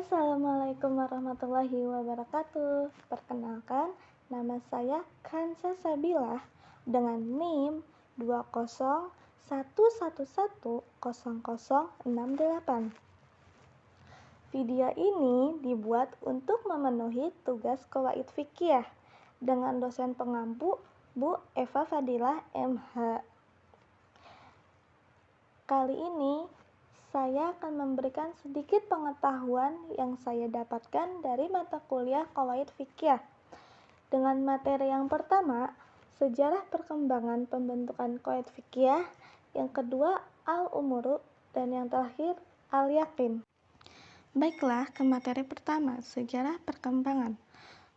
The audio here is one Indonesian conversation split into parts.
Assalamualaikum warahmatullahi wabarakatuh. Perkenalkan, nama saya Kansa Sabilah dengan NIM 201110068. Video ini dibuat untuk memenuhi tugas qawaid fikih dengan dosen pengampu Bu Eva Fadilah MH. Kali ini saya akan memberikan sedikit pengetahuan yang saya dapatkan dari mata kuliah qawaid fikih. Dengan materi yang pertama, sejarah perkembangan pembentukan qawaid fikih, yang kedua al-umuru, dan yang terakhir al-yakin. Baiklah, ke materi pertama, sejarah perkembangan.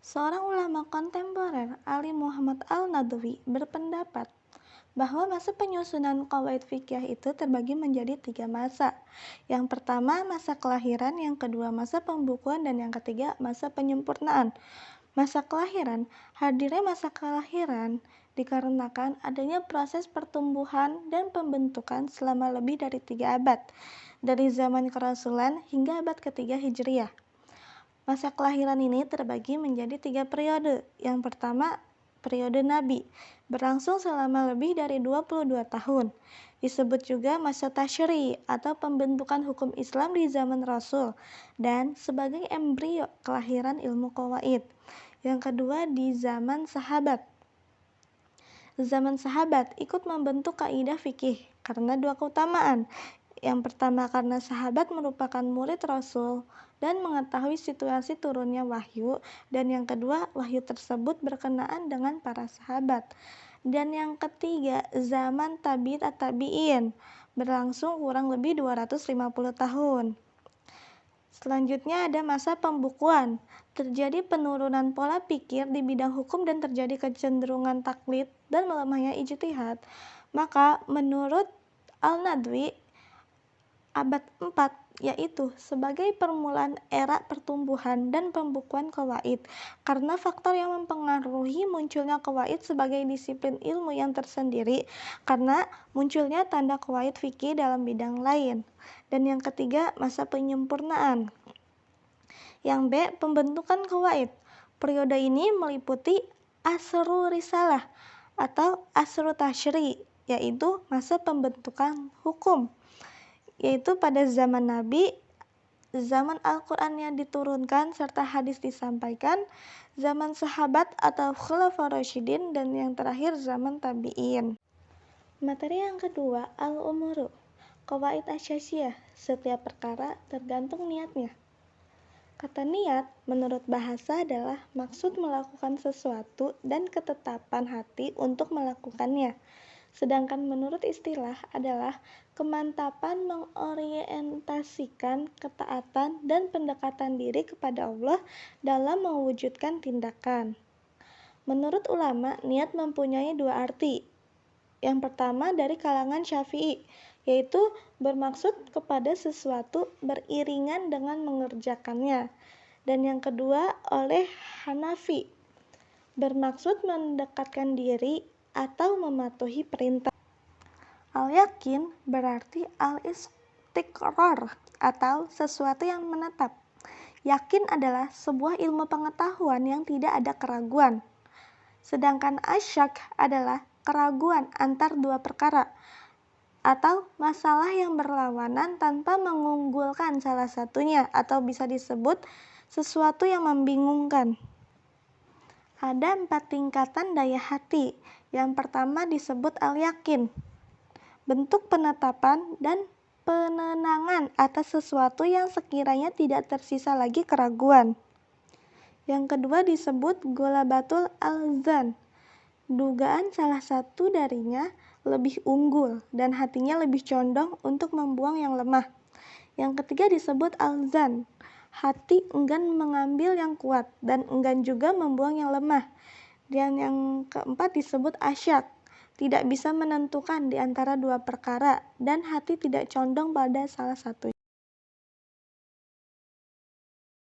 Seorang ulama kontemporer, Ali Muhammad Al-Nadwi, berpendapat bahwa masa penyusunan qawaid fikih itu terbagi menjadi 3 masa. Yang pertama masa kelahiran, yang kedua masa pembukuan, dan yang ketiga masa penyempurnaan. Masa kelahiran, hadirnya masa kelahiran dikarenakan adanya proses pertumbuhan dan pembentukan selama lebih dari 3 abad, dari zaman kerasulan hingga abad ketiga Hijriah. Masa kelahiran ini terbagi menjadi 3 periode. Yang pertama, periode Nabi, berlangsung selama lebih dari 22 tahun. Disebut juga masa tasyri atau pembentukan hukum Islam di zaman Rasul, dan sebagai embrio kelahiran ilmu qawaid. Yang kedua, di zaman sahabat. Zaman sahabat ikut membentuk kaidah fikih karena 2 keutamaan. Yang pertama karena sahabat merupakan murid Rasul dan mengetahui situasi turunnya wahyu, dan yang kedua wahyu tersebut berkenaan dengan para sahabat. Dan yang ketiga zaman tabi'in at-tabi'in, berlangsung kurang lebih 250 tahun. Selanjutnya ada masa pembukuan. Terjadi penurunan pola pikir di bidang hukum dan terjadi kecenderungan taklid dan melemahnya ijtihad. Maka menurut Al-Nadwi, abad 4 yaitu sebagai permulaan era pertumbuhan dan pembukuan qawaid, karena faktor yang mempengaruhi munculnya qawaid sebagai disiplin ilmu yang tersendiri karena munculnya tanda qawaid fikih dalam bidang lain. Dan yang ketiga masa penyempurnaan. Yang B, pembentukan qawaid. Periode ini meliputi asru risalah atau asru tasyri, yaitu masa pembentukan hukum, yaitu pada zaman Nabi, zaman Al-Quran yang diturunkan serta hadis disampaikan, zaman sahabat atau khulafa rasyidin, dan yang terakhir zaman tabi'in. Materi yang kedua, al-umuru, qawaid asyasiyah. Setiap perkara tergantung niatnya. Kata niat menurut bahasa adalah maksud melakukan sesuatu dan ketetapan hati untuk melakukannya. Sedangkan menurut istilah adalah kemantapan mengorientasikan ketaatan dan pendekatan diri kepada Allah dalam mewujudkan tindakan. Menurut ulama, niat mempunyai 2 arti. Yang pertama dari kalangan Syafi'i, yaitu bermaksud kepada sesuatu beriringan dengan mengerjakannya. Dan yang kedua oleh Hanafi, bermaksud mendekatkan diri atau mematuhi perintah. Al-yakin berarti al-istiqrar atau sesuatu yang menetap. Yakin adalah sebuah ilmu pengetahuan yang tidak ada keraguan. Sedangkan asyak adalah keraguan antar 2 perkara atau masalah yang berlawanan tanpa mengunggulkan salah satunya, atau bisa disebut sesuatu yang membingungkan. Ada 4 tingkatan daya hati. Yang pertama disebut al-yakin, bentuk penetapan dan penenangan atas sesuatu yang sekiranya tidak tersisa lagi keraguan. Yang kedua disebut golabatul al-zan, dugaan salah satu darinya lebih unggul dan hatinya lebih condong untuk membuang yang lemah. Yang ketiga disebut al-zan, hati enggan mengambil yang kuat dan enggan juga membuang yang lemah. Dan yang keempat disebut asyak, tidak bisa menentukan di antara 2 perkara dan hati tidak condong pada salah satu.